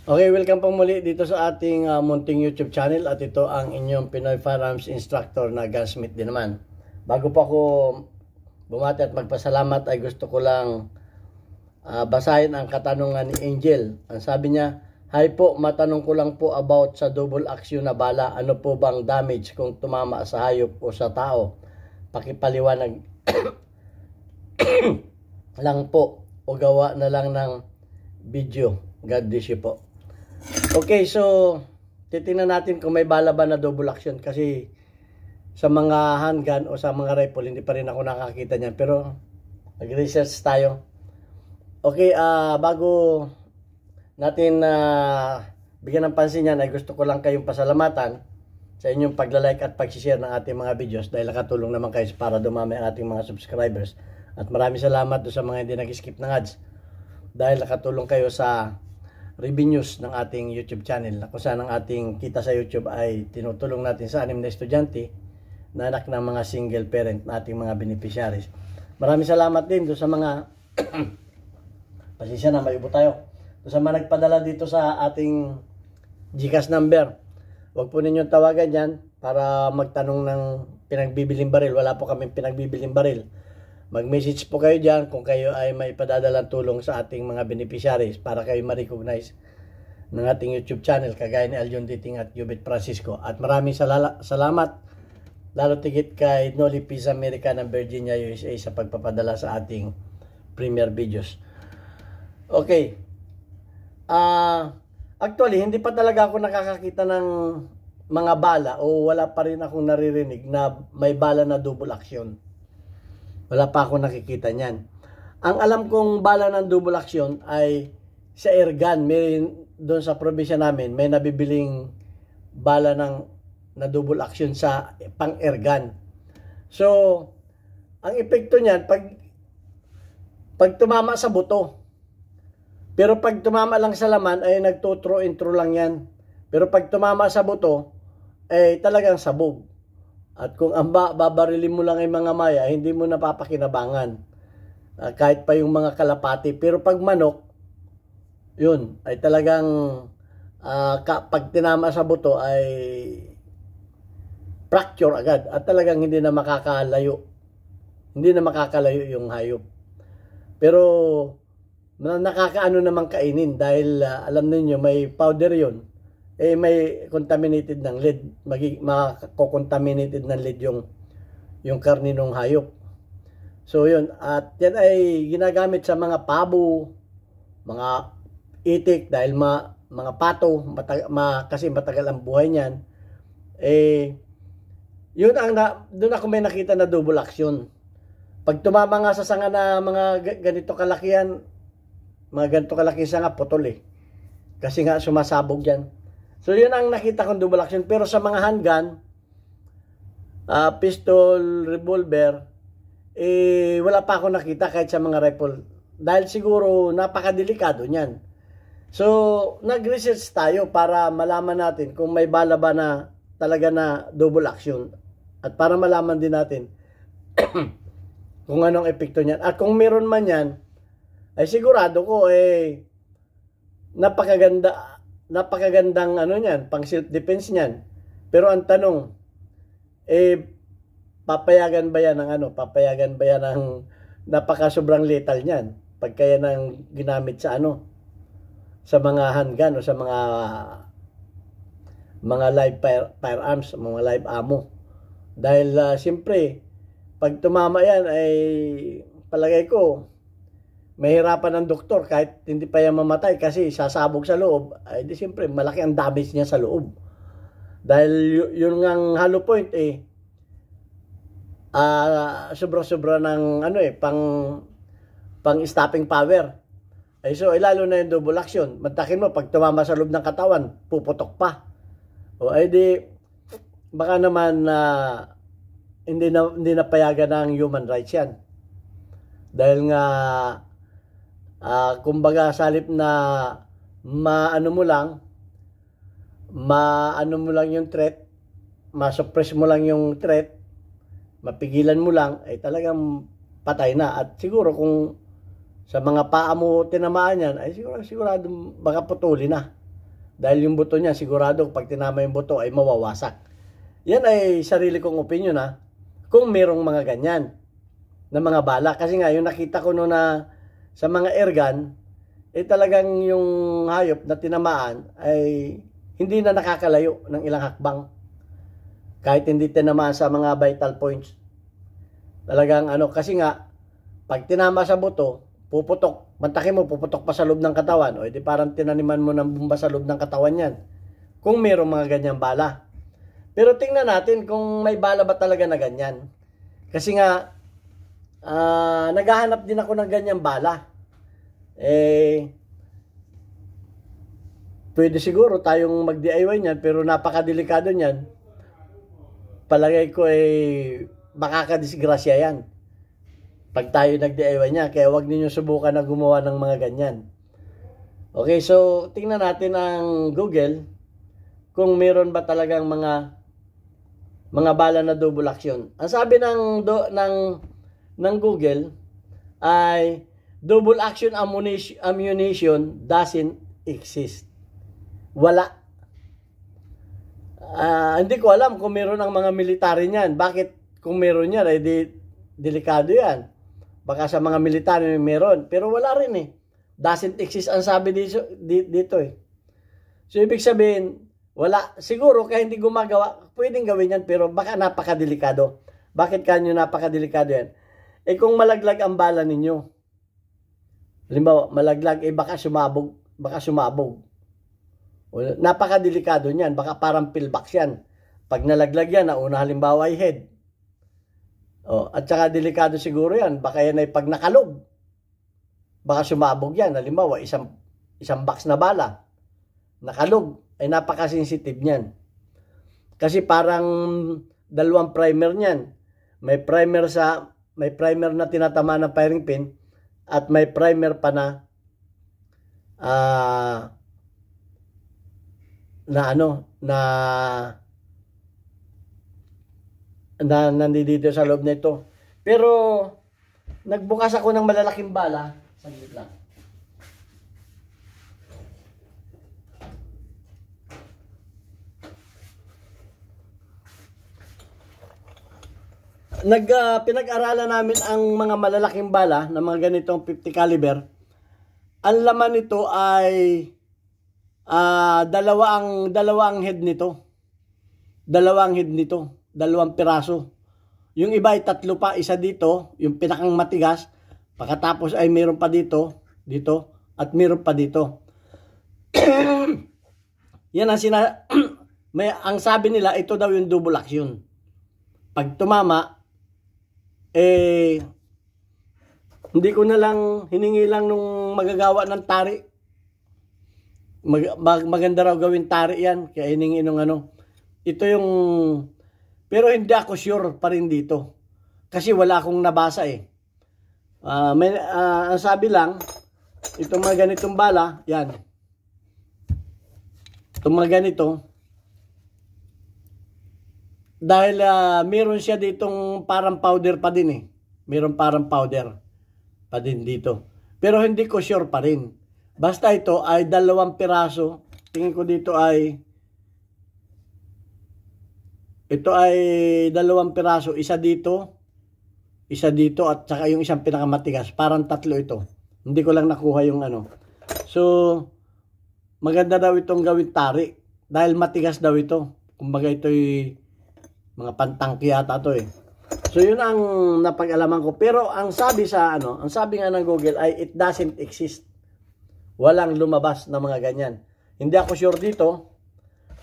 Okay, welcome po muli dito sa ating munting YouTube channel at ito ang inyong Pinoy Firearms Instructor na gunsmith din naman. Bago po ako bumati at magpasalamat ay gusto ko lang basahin ang katanungan ni Angel. Ang sabi niya, "Hi po, matanong ko lang po about sa double action na bala. Ano po bang damage kung tumama sa hayop o sa tao? Pakipaliwanag lang po o gawa na lang ng video. God bless you po." Okay, so titingnan natin kung may bala ba na double action kasi sa mga handgun o sa mga rifle hindi pa rin ako nakakita niyan, pero nag-research tayo. Okay, bago natin bigyan ng pansin yan ay gusto ko lang kayong pasalamatan sa inyong pagla-like at pag-share ng ating mga videos dahil nakatulong naman kayo para dumami ang ating mga subscribers. At maraming salamat do sa mga hindi nag-skip ng ads dahil nakatulong kayo sa revenues ng ating YouTube channel na kung saan ang ating kita sa YouTube ay tinutulong natin sa 6 na estudyante na anak ng mga single parent na ating mga beneficiaries. Maraming salamat din doon sa mga pasensya na maibo tayo. Doon sa mga nagpadala dito sa ating GCash number. Huwag po ninyong tawagan yan para magtanong ng pinagbibiling baril. Wala po kaming pinagbibiling baril. Mag-message po kayo dyan kung kayo ay may padadalang tulong sa ating mga beneficiaries para kayo ma-recognize ng ating YouTube channel kagaya ni Aljon Diting at Jubit Francisco. At maraming salamat lalo tigit kay Noli Peace America ng Virginia, USA sa pagpapadala sa ating premiere videos. Okay. Actually, hindi pa talaga ako nakakakita ng mga bala o wala pa rin akong naririnig na may bala na double action. Wala pa ako nakikita niyan. Ang alam kong bala ng double action ay sa airgun. May doon sa probinsya namin, may nabibiling bala na double action sa pang airgun. So, ang epekto niyan, pag tumama sa buto. Pero pag tumama lang sa laman, ay nagtutro-intro lang yan. Pero pag tumama sa buto, ay talagang sabog. At kung babarilin mo lang ay mga maya, hindi mo napapakinabangan. Kahit pa yung mga kalapati. Pero pag manok, yun, ay talagang pag tinama sa buto ay fracture agad. At talagang hindi na makakalayo. Hindi na makakalayo yung hayop. Pero nakakaano naman kainin dahil alam niyo may powder yun. May contaminated ng lead, mako-contaminated ng lead yung karne ng hayop. So yun, at yan ay ginagamit sa mga pabo, mga itik dahil mga pato, kasi matagal ang buhay niyan. Yun doon ako may nakita na double action. Pag tumama nga sa sanga na mga ganito kalakihan, mga ganito kalaki sanga putol kasi nga sumasabog yan. So yun ang nakita kong double action. Pero sa mga handgun, pistol, revolver, wala pa ako nakita kahit sa mga rifle. Dahil siguro napakadelikado niyan. So nag-research tayo para malaman natin kung may bala ba na talaga na double action. At para malaman din natin kung anong epekto niyan. At kung meron man yan, ay sigurado ko napakagandang ano niyan, pang self-defense niyan. Pero ang tanong, papayagan ba yan ng napaka-sobrang lethal niyan? Pagkaya nang ginamit sa sa mga handgun o sa mga live firearms, mga live ammo. Dahil siyempre, pag tumama yan ay palagay ko, mahirapan ng doktor kahit hindi pa yan mamatay kasi sasabog sa loob, ay di siyempre malaki ang damage niya sa loob. Dahil yun ngang hollow point sobra-sobra ng pang stopping power. So lalo na yung double action. Mantakin mo pag tumama sa loob ng katawan, puputok pa. O di baka naman hindi na payagan ng human rights yan. Dahil nga kumbaga salip na maano mo lang yung threat, ma-suppress mo lang yung threat, mapigilan mo lang, ay talagang patay na. At siguro kung sa mga paa mo tinamaan yan, ay sigurado baka putulin na. Dahil yung buto niya, sigurado pag tinama yung buto ay mawawasak. Yan ay sarili kong opinion ha. Kung merong mga ganyan na mga bala. Kasi nga, yung nakita ko no na sa mga airgun, talagang yung hayop na tinamaan ay hindi na nakakalayo ng ilang hakbang. Kahit hindi tinamaan sa mga vital points. Talagang kasi nga, pag tinama sa buto, puputok. Mantakin mo, puputok pa sa loob ng katawan. O edi parang tinaniman mo ng bomba sa loob ng katawan yan. Kung mayroong mga ganyang bala. Pero tingnan natin kung may bala ba talaga na ganyan. Kasi nga, naghahanap din ako ng ganyang bala. Pwede siguro tayong mag-DIY niyan, pero napakadelikado niyan. Palagay ko makakadisgrasya yan. Pag tayo nag-DIY niya, kaya wag niyo subukan na gumawa ng mga ganyan. Okay, so tingnan natin ang Google kung meron ba talagang mga bala na double action. Ang sabi ng Google ay double action ammunition doesn't exist. Wala. Hindi ko alam kung meron ang mga military niyan. Bakit kung meron yan ay delikado yan. Baka sa mga military meron. Pero wala rin eh. Doesn't exist ang sabi dito eh. So ibig sabihin, wala. Siguro kaya hindi gumagawa, pwedeng gawin yan pero baka napakadelikado. Bakit kanyo napakadelikado yan? Kung malaglag ang bala ninyo, halimbawa, malaglag, baka sumabog. Napakadelikado niyan. Baka parang pillbox yan. Pag nalaglag yan, nauna halimbawa ay head. At saka delikado siguro yan. Baka yan ay pag nakalog. Baka sumabog yan. Halimbawa, isang box na bala. Nakalog. Ay napaka-sensitive niyan. Kasi parang dalawang primer niyan. May primer na tinatama ng firing pin at may primer pa na nandito sa loob nito. Pero nagbukas ako ng malalaking bala. Saglit lang. Pinag-aralan namin ang mga malalaking bala na mga ganitong 50 caliber. Ang laman nito ay dalawang head nito. Dalawang piraso. Yung iba ay tatlo pa, isa dito, yung pinakang matigas, pagkatapos ay mayroon pa dito, at mayroon pa dito. Yan ang sabi nila, ito daw yung double action. Pag tumama, hindi ko na lang, hiningi lang nung magagawa ng tari. Maganda raw gawin tari yan, kaya hiningi nung ito yung, pero hindi ako sure pa rin dito. Kasi wala akong nabasa eh. Ang sabi lang, itong mga ganitong bala, yan. Itong mga ganito, dahil meron siya ditong parang powder pa din eh. Meron parang powder pa din dito. Pero hindi ko sure pa rin. Basta ito ay dalawang piraso. Tingin ko dito ay dalawang piraso. Isa dito, at saka yung isang pinakamatigas. Parang tatlo ito. Hindi ko lang nakuha yung So, maganda daw itong gawin tari. Dahil matigas daw ito. Kumbaga ito'y mga pantangki yata to eh. So, yun ang napag-alaman ko. Pero ang sabi ang sabi nga ng Google ay it doesn't exist. Walang lumabas na mga ganyan. Hindi ako sure dito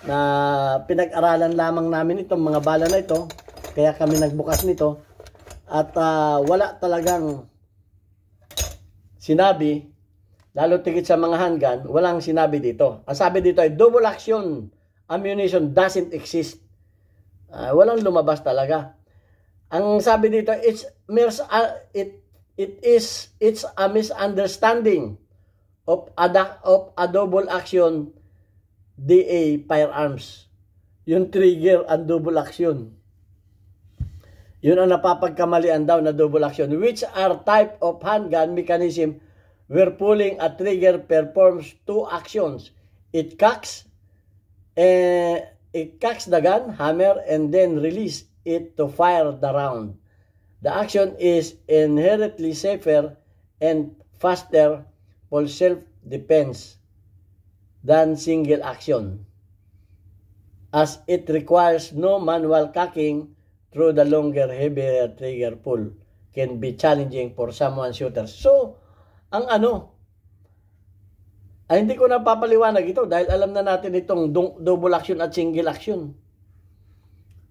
na pinag-aralan lamang namin itong mga bala na ito. Kaya kami nagbukas nito. At wala talagang sinabi, lalo tigit sa mga handgun, walang sinabi dito. Ang sabi dito ay double action ammunition doesn't exist. Walang lumabas talaga. Ang sabi dito, it's a misunderstanding of a double action DA firearms. Yung trigger ang double action. Yun ang napapagkamalian daw na double action, which are type of handgun mechanism where pulling a trigger performs two actions, It cocks the gun, hammer, and then release it to fire the round. The action is inherently safer and faster for self-defense than single action, as it requires no manual cocking through the longer, heavier trigger pull can be challenging for someone shooters. So, ang hindi ko na papaliwanag ito dahil alam na natin itong double action at single action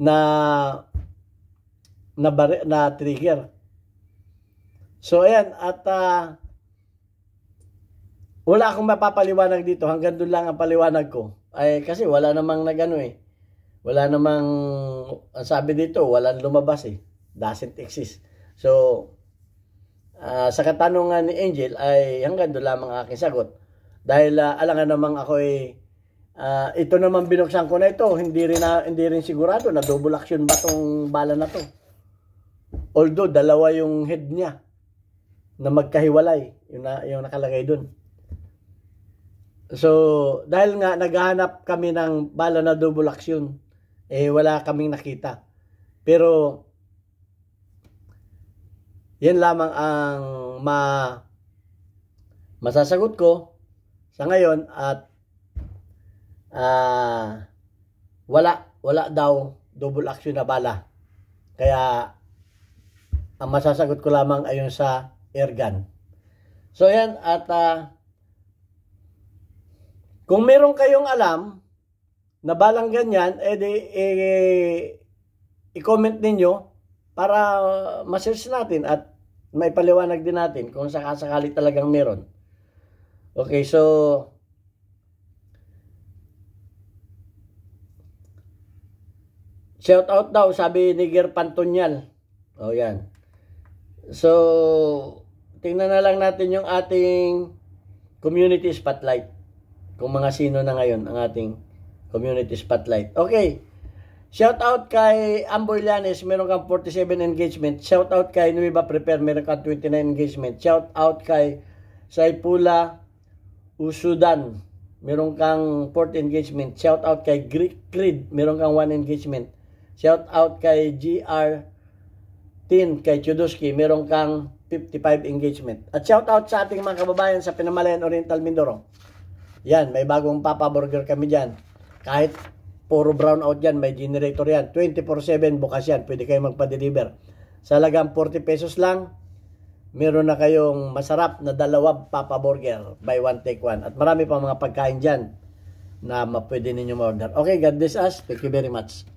na trigger. So, ayan. At wala akong mapapaliwanag dito. Hanggang doon lang ang paliwanag ko. Ay, kasi wala namang wala namang, ang sabi dito, walang lumabas eh. Doesn't exist. So, sa katanungan ni Angel ay hanggang doon lamang ang aking sagot. Dahil alangan namang ako ito naman binuksan ko na ito, hindi rin sigurado na double action ba tong bala na to. Although dalawa yung head niya na magkahiwalay, yung nakalagay dun. So, dahil nga naghahanap kami ng bala na double action, wala kaming nakita. Pero yan lamang ang masasagot ko sa ngayon at wala daw double action na bala. Kaya ang masasagot ko lamang ay yung sa airgun. So yan at kung meron kayong alam na balang ganyan, i-comment ninyo para ma-search natin at may paliwanag din natin kung sakasakali talagang meron. Okay, so shout out daw, sabi ni Ger Pantonyal. Oh, yan. So, tingnan na lang natin yung ating community spotlight. Kung mga sino na ngayon ang ating community spotlight. Okay. Shout out kay Amboy Llanes, meron kang 47 engagement. Shout out kay Nueva Prepare, meron kang 29 engagement. Shout out kay Saipula Usudan, meron kang 40 engagement. Shout out kay Creed, meron kang 1 engagement. Shout out kay GR Tin, kay Chudoski, meron kang 55 engagement. At shout out sa ating mga kababayan sa Pinamalayan Oriental Mindoro. Yan, may bagong Papa Burger kami dyan. Kahit puro brown out yan, may generator yan. 24/7 bukas yan, pwede kayong magpa-deliver. Sa halagang 40 pesos lang, meron na kayong masarap na dalawang Papa Burger, buy one take one. At marami pa mga pagkain dyan na pwede ninyo ma-order. Okay, God bless us. Thank you very much.